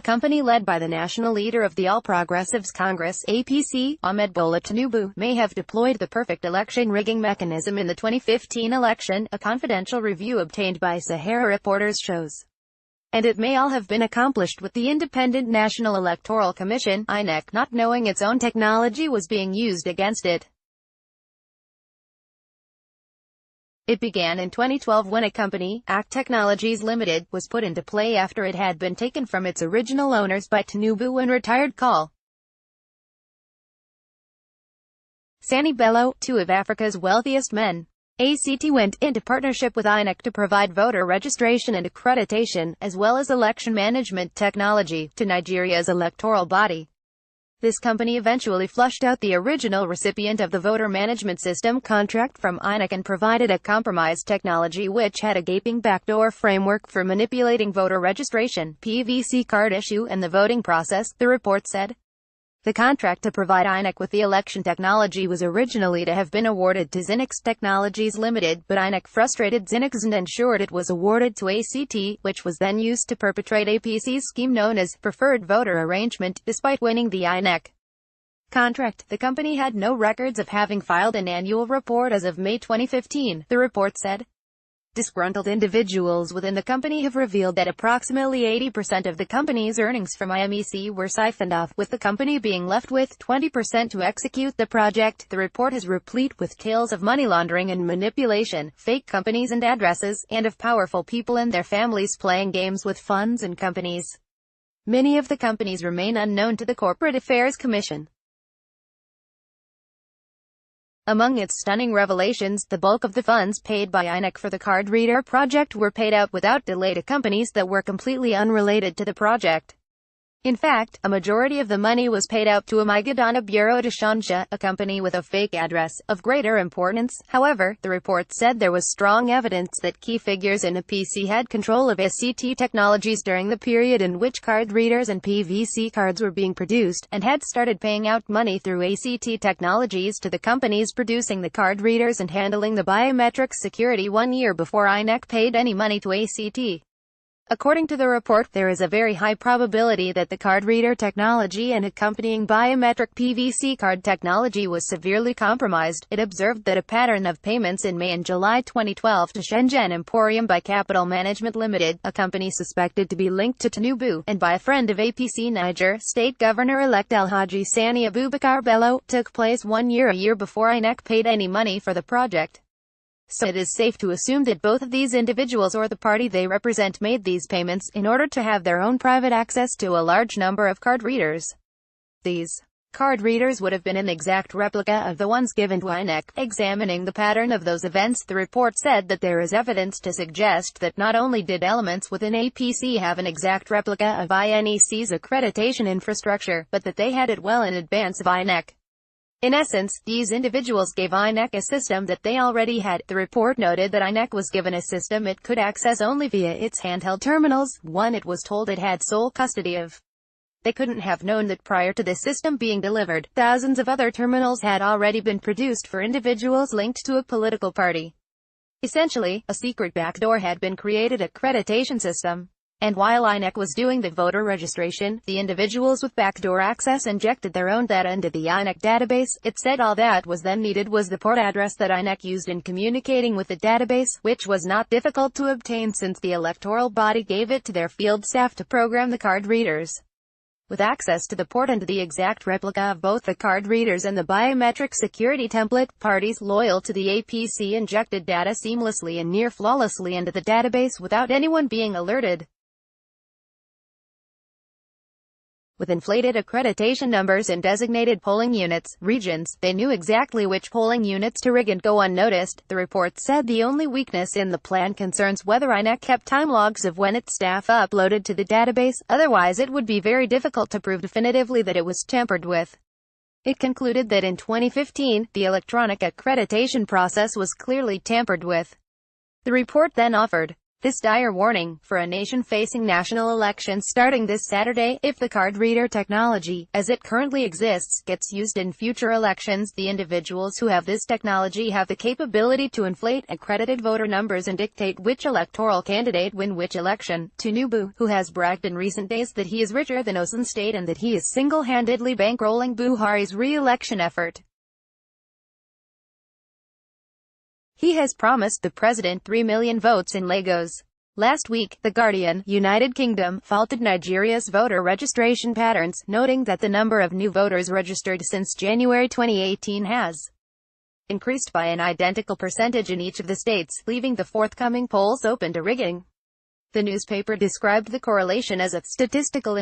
a company led by the national leader of the All Progressives Congress (APC), Ahmed Bola Tinubu, may have deployed the perfect election rigging mechanism in the 2015 election, a confidential review obtained by SaharaReporters shows. And it may all have been accomplished with the Independent National Electoral Commission (INEC) not knowing its own technology was being used against it. It began in 2012 when a company, ACT Technologies Limited, was put into play after it had been taken from its original owners by Tinubu and retired Col. Sani Bello, two of Africa's wealthiest men. ACT went into partnership with INEC to provide voter registration and accreditation, as well as election management technology, to Nigeria's electoral body. This company eventually flushed out the original recipient of the voter management system contract from INEC and provided a compromised technology which had a gaping backdoor framework for manipulating voter registration, PVC card issue and the voting process, the report said. The contract to provide INEC with the election technology was originally to have been awarded to Zinix Technologies Limited, but INEC frustrated Zinix and ensured it was awarded to ACT, which was then used to perpetrate APC's scheme known as Preferred Voter Arrangement. Despite winning the INEC contract, the company had no records of having filed an annual report as of May 2015, the report said. Disgruntled individuals within the company have revealed that approximately 80% of the company's earnings from IMEC were siphoned off, with the company being left with 20% to execute the project. The report is replete with tales of money laundering and manipulation, fake companies and addresses, and of powerful people and their families playing games with funds and companies. Many of the companies remain unknown to the Corporate Affairs Commission. Among its stunning revelations, the bulk of the funds paid by INEC for the card reader project were paid out without delay to companies that were completely unrelated to the project. In fact, a majority of the money was paid out to Amagadana Bureau de Change, a company with a fake address. Of greater importance, however, the report said there was strong evidence that key figures in APC had control of ACT Technologies during the period in which card readers and PVC cards were being produced, and had started paying out money through ACT Technologies to the companies producing the card readers and handling the biometric security 1 year before INEC paid any money to ACT. According to the report, there is a very high probability that the card reader technology and accompanying biometric PVC card technology was severely compromised. It observed that a pattern of payments in May and July 2012 to Shenzhen Emporium by Capital Management Limited, a company suspected to be linked to Tinubu, and by a friend of APC Niger State Governor-elect Alhaji Sani Abubakar Bello, took place a year before INEC paid any money for the project. So it is safe to assume that both of these individuals or the party they represent made these payments in order to have their own private access to a large number of card readers. These card readers would have been an exact replica of the ones given to INEC. Examining the pattern of those events, the report said that there is evidence to suggest that not only did elements within APC have an exact replica of INEC's accreditation infrastructure, but that they had it well in advance of INEC. In essence, these individuals gave INEC a system that they already had. The report noted that INEC was given a system it could access only via its handheld terminals, one it was told it had sole custody of. They couldn't have known that prior to this system being delivered, thousands of other terminals had already been produced for individuals linked to a political party. Essentially, a secret backdoor had been created accreditation system. And while INEC was doing the voter registration, the individuals with backdoor access injected their own data into the INEC database. It said all that was then needed was the port address that INEC used in communicating with the database, which was not difficult to obtain since the electoral body gave it to their field staff to program the card readers. With access to the port and the exact replica of both the card readers and the biometric security template, parties loyal to the APC injected data seamlessly and near flawlessly into the database without anyone being alerted. With inflated accreditation numbers in designated polling units, regions, they knew exactly which polling units to rig and go unnoticed. The report said the only weakness in the plan concerns whether INEC kept time logs of when its staff uploaded to the database, otherwise it would be very difficult to prove definitively that it was tampered with. It concluded that in 2015, the electronic accreditation process was clearly tampered with. The report then offered This dire warning, for a nation facing national elections starting this Saturday, if the card reader technology, as it currently exists, gets used in future elections. The individuals who have this technology have the capability to inflate accredited voter numbers and dictate which electoral candidate win which election. Tinubu, who has bragged in recent days that he is richer than Osun State and that he is single-handedly bankrolling Buhari's re-election effort. He has promised the president 3 million votes in Lagos. Last week, The Guardian, United Kingdom, faulted Nigeria's voter registration patterns, noting that the number of new voters registered since January 2018 has increased by an identical percentage in each of the states, leaving the forthcoming polls open to rigging. The newspaper described the correlation as a statistical